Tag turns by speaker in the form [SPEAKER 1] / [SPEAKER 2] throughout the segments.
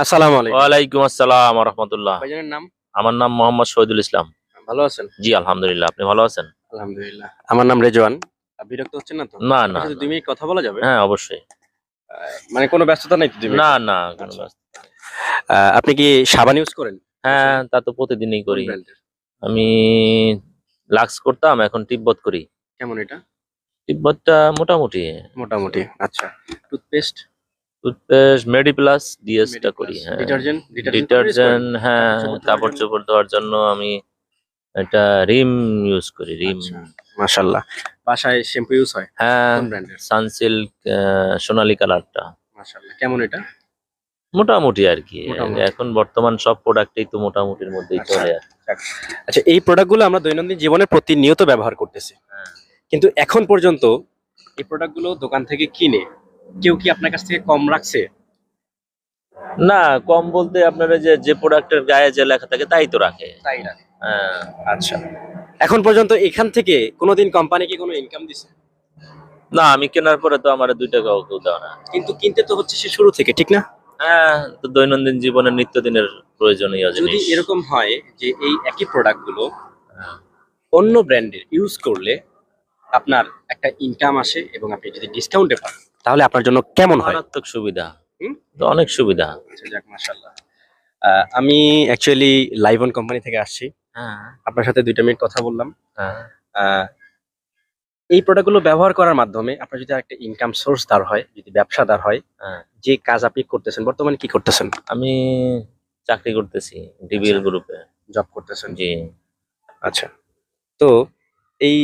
[SPEAKER 1] আসসালামু আলাইকুম।
[SPEAKER 2] ওয়ালাইকুম আসসালাম ওয়া রাহমাতুল্লাহ।
[SPEAKER 1] ভাইজানের নাম?
[SPEAKER 2] আমার নাম মোহাম্মদ শহীদুল ইসলাম।
[SPEAKER 1] ভালো আছেন?
[SPEAKER 2] জি, আলহামদুলিল্লাহ। আপনি ভালো আছেন?
[SPEAKER 1] আলহামদুলিল্লাহ। আমার নাম রেজওয়ান। বিরক্ত হচ্ছেন না তো?
[SPEAKER 2] না,
[SPEAKER 1] আপনার
[SPEAKER 2] না,
[SPEAKER 1] সাথে
[SPEAKER 2] না।
[SPEAKER 1] ২ মিনিট কথা বলা যাবে?
[SPEAKER 2] হ্যাঁ, অবশ্যই।
[SPEAKER 1] মানে কোনো ব্যস্ততা নাই তো ২
[SPEAKER 2] না,
[SPEAKER 1] মিনিটের?
[SPEAKER 2] না, কোনো
[SPEAKER 1] আচ্ছা।
[SPEAKER 2] ব্যস্ত
[SPEAKER 1] আপনি কি সাবান ইউজ করেন?
[SPEAKER 2] হ্যাঁ, তা তো প্রতিদিনই
[SPEAKER 1] কোন
[SPEAKER 2] করি।
[SPEAKER 1] ব্র্যান্ডের?
[SPEAKER 2] আমি লাক্স করতাম, এখন তিব্বত করি।
[SPEAKER 1] কেমন এটা?
[SPEAKER 2] তিব্বতটা মোটামুটি।
[SPEAKER 1] মোটামুটি। আচ্ছা। টুথপেস্ট?
[SPEAKER 2] টুথপেস্ট মেডিপ্লাস ডিএস টা করি।
[SPEAKER 1] মেডিপ্লাস।
[SPEAKER 2] হ্যাঁ।
[SPEAKER 1] ডিটারজেন্ট? ডিটারজেন্ট কোনো ইউজ করেন?
[SPEAKER 2] ডিটারজেন্ট হ্যাঁ,
[SPEAKER 1] কাপড়-চোপড় ধোয়ার জন্য?
[SPEAKER 2] কাপড়-চোপড় ধোয়ার জন্য আমি এটা রিম ইউজ করি। রিম।
[SPEAKER 1] আচ্ছা। মাশাআল্লাহ। বাসায় শ্যাম্পু ইউজ হয়?
[SPEAKER 2] হ্যাঁ,
[SPEAKER 1] কোন ব্র্যান্ডের?
[SPEAKER 2] সানসিল্ক সোনালী কালারটা।
[SPEAKER 1] মাশাআল্লাহ। কেমন এটা?
[SPEAKER 2] মোটামুটি আরকি।
[SPEAKER 1] মোটামুটি।
[SPEAKER 2] এখন বর্তমান সব প্রোডাক্টই তো মোটামুটির মধ্যেই
[SPEAKER 1] আচ্ছা।
[SPEAKER 2] চলে আসে।
[SPEAKER 1] যাক। আচ্ছা, এই প্রোডাক্টগুলো আমরা দৈনন্দিন জীবনে প্রতিনিয়ত ব্যবহার করতেছি।
[SPEAKER 2] হ্যাঁ।
[SPEAKER 1] কিন্তু এখন পর্যন্ত এই প্রোডাক্টগুলো দোকান থেকে কিনে কেউ কি আপনার কাছ থেকে কম রাখছে?
[SPEAKER 2] না, কম বলতে আপনার ওই যে প্রোডাক্টের গায়ে যে লেখা থাকে তাই তো রাখে।
[SPEAKER 1] তাই না?
[SPEAKER 2] হ্যাঁ।
[SPEAKER 1] আচ্ছা। এখন পর্যন্ত এখান থেকে কোনোদিন কোম্পানি কি কোনো ইনকাম দিছে?
[SPEAKER 2] না, আমি কেনার পরে তো আমার ২ টাকাও কেউ দেয় না।
[SPEAKER 1] কিন্তু কিনতে তো হচ্ছে সে শুরু থেকে, ঠিক না?
[SPEAKER 2] হ্যাঁ, তো দৈনন্দিন জীবনের নিত্যদিনের প্রয়োজনীয়
[SPEAKER 1] যদি
[SPEAKER 2] জিনিস।
[SPEAKER 1] এরকম হয় যে এই একই প্রোডাক্টগুলো
[SPEAKER 2] হ্যাঁ।
[SPEAKER 1] অন্য ব্র্যান্ডের ইউজ করলে আপনার একটা ইনকাম আসে এবং আপনি যদি ডিসকাউন্টে পান, তাহলে আপনার জন্য কেমন হয়?
[SPEAKER 2] মারাত্মক সুবিধা।
[SPEAKER 1] হুম?
[SPEAKER 2] তো অনেক সুবিধা।
[SPEAKER 1] আচ্ছা, যাক মাশাআল্লাহ। আমি অ্যাকচুয়ালি লাইভন কোম্পানি থেকে আসছি।
[SPEAKER 2] হ্যাঁ,
[SPEAKER 1] আপনার সাথে ২ টা মিনিট কথা বললাম।
[SPEAKER 2] হ্যাঁ,
[SPEAKER 1] আ এই প্রোডাক্টগুলো ব্যবহার করার মাধ্যমে আপনার যদি আরেকটা ইনকাম সোর্স দাঁড় হয়, যদি ব্যবসা দাঁড় হয়,
[SPEAKER 2] হ্যাঁ।
[SPEAKER 1] যে কাজ আপনি করতেছেন, বর্তমানে কি করতেছেন?
[SPEAKER 2] আমি চাকরি করতেছি ডিবিএল
[SPEAKER 1] আচ্ছা।
[SPEAKER 2] গ্রুপে।
[SPEAKER 1] জব করতেছেন।
[SPEAKER 2] জি।
[SPEAKER 1] আচ্ছা। তো এই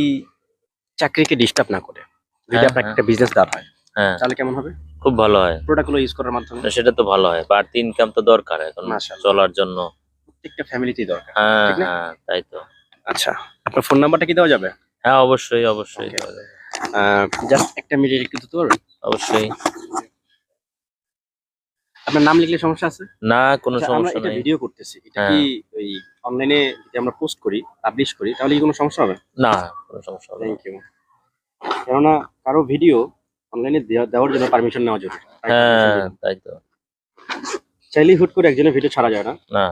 [SPEAKER 1] চাকরিকে ডিস্টার্ব না করে যদি
[SPEAKER 2] হ্যাঁ,
[SPEAKER 1] আপনার
[SPEAKER 2] হ্যাঁ,
[SPEAKER 1] একটা বিজনেস দাঁড় হয়,
[SPEAKER 2] হ্যাঁ।
[SPEAKER 1] তাহলে কেমন হবে?
[SPEAKER 2] খুব ভালো হয়।
[SPEAKER 1] প্রোডাক্টগুলো ইউজ করার মাধ্যমে?
[SPEAKER 2] না, সেটা তো ভালো হয়। বাড়তি ইনকাম তো দরকার এখন
[SPEAKER 1] মাশাআল্লাহ।
[SPEAKER 2] চলার জন্য।
[SPEAKER 1] প্রত্যেকটা ফ্যামিলিতেই দরকার।
[SPEAKER 2] হ্যাঁ,
[SPEAKER 1] ঠিক না?
[SPEAKER 2] হ্যাঁ, তাই তো।
[SPEAKER 1] আচ্ছা। আপনার ফোন নাম্বারটা কি দেওয়া যাবে?
[SPEAKER 2] হ্যাঁ, অবশ্যই, অবশ্যই
[SPEAKER 1] ওকে।
[SPEAKER 2] দেওয়া যাবে।
[SPEAKER 1] আ জাস্ট ১ টা মিনিট একটু দিতে পারবেন?
[SPEAKER 2] অবশ্যই।
[SPEAKER 1] আপনার নাম লিখলে সমস্যা আছে?
[SPEAKER 2] না, কোনো
[SPEAKER 1] আচ্ছা, আমরা
[SPEAKER 2] সমস্যা
[SPEAKER 1] এটা
[SPEAKER 2] নাই।
[SPEAKER 1] ভিডিও করতেছি। এটা কি
[SPEAKER 2] হ্যাঁ।
[SPEAKER 1] ওই অনলাইনে যদি আমরা পোস্ট করি, পাবলিশ করি তাহলে কি কোনো সমস্যা হবে?
[SPEAKER 2] না, কোনো সমস্যা হবে না।
[SPEAKER 1] Thank you. কেননা কারো ভিডিও অনলাইনে দেওয়ার জন্য পারমিশন নেওয়া জরুরি। তাই পারমিশন
[SPEAKER 2] হ্যাঁ,
[SPEAKER 1] নিলাম।
[SPEAKER 2] তাই তো।
[SPEAKER 1] চাইলেই হুট করে একজনের ভিডিও ছাড়া যায় না।
[SPEAKER 2] না।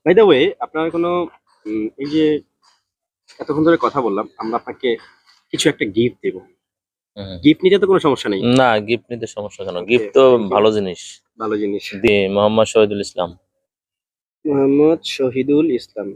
[SPEAKER 1] বাই দ্য ওয়ে, আপনার কোনো এই যে এতক্ষণ ধরে কথা বললাম, আমরা আপনাকে কিছু একটা গিফট দেব।
[SPEAKER 2] হুম।
[SPEAKER 1] গিফট নিতে তো কোনো সমস্যা নেই।
[SPEAKER 2] না, গিফট নিতে সমস্যা কেন?
[SPEAKER 1] ওকে,
[SPEAKER 2] গিফট তো
[SPEAKER 1] থ্যাংক ইউ।
[SPEAKER 2] ভালো জিনিস।
[SPEAKER 1] ভালো জিনিস।
[SPEAKER 2] মোহাম্মদ শহীদুল ইসলাম।
[SPEAKER 1] মোহাম্মদ শহীদুল ইসলাম।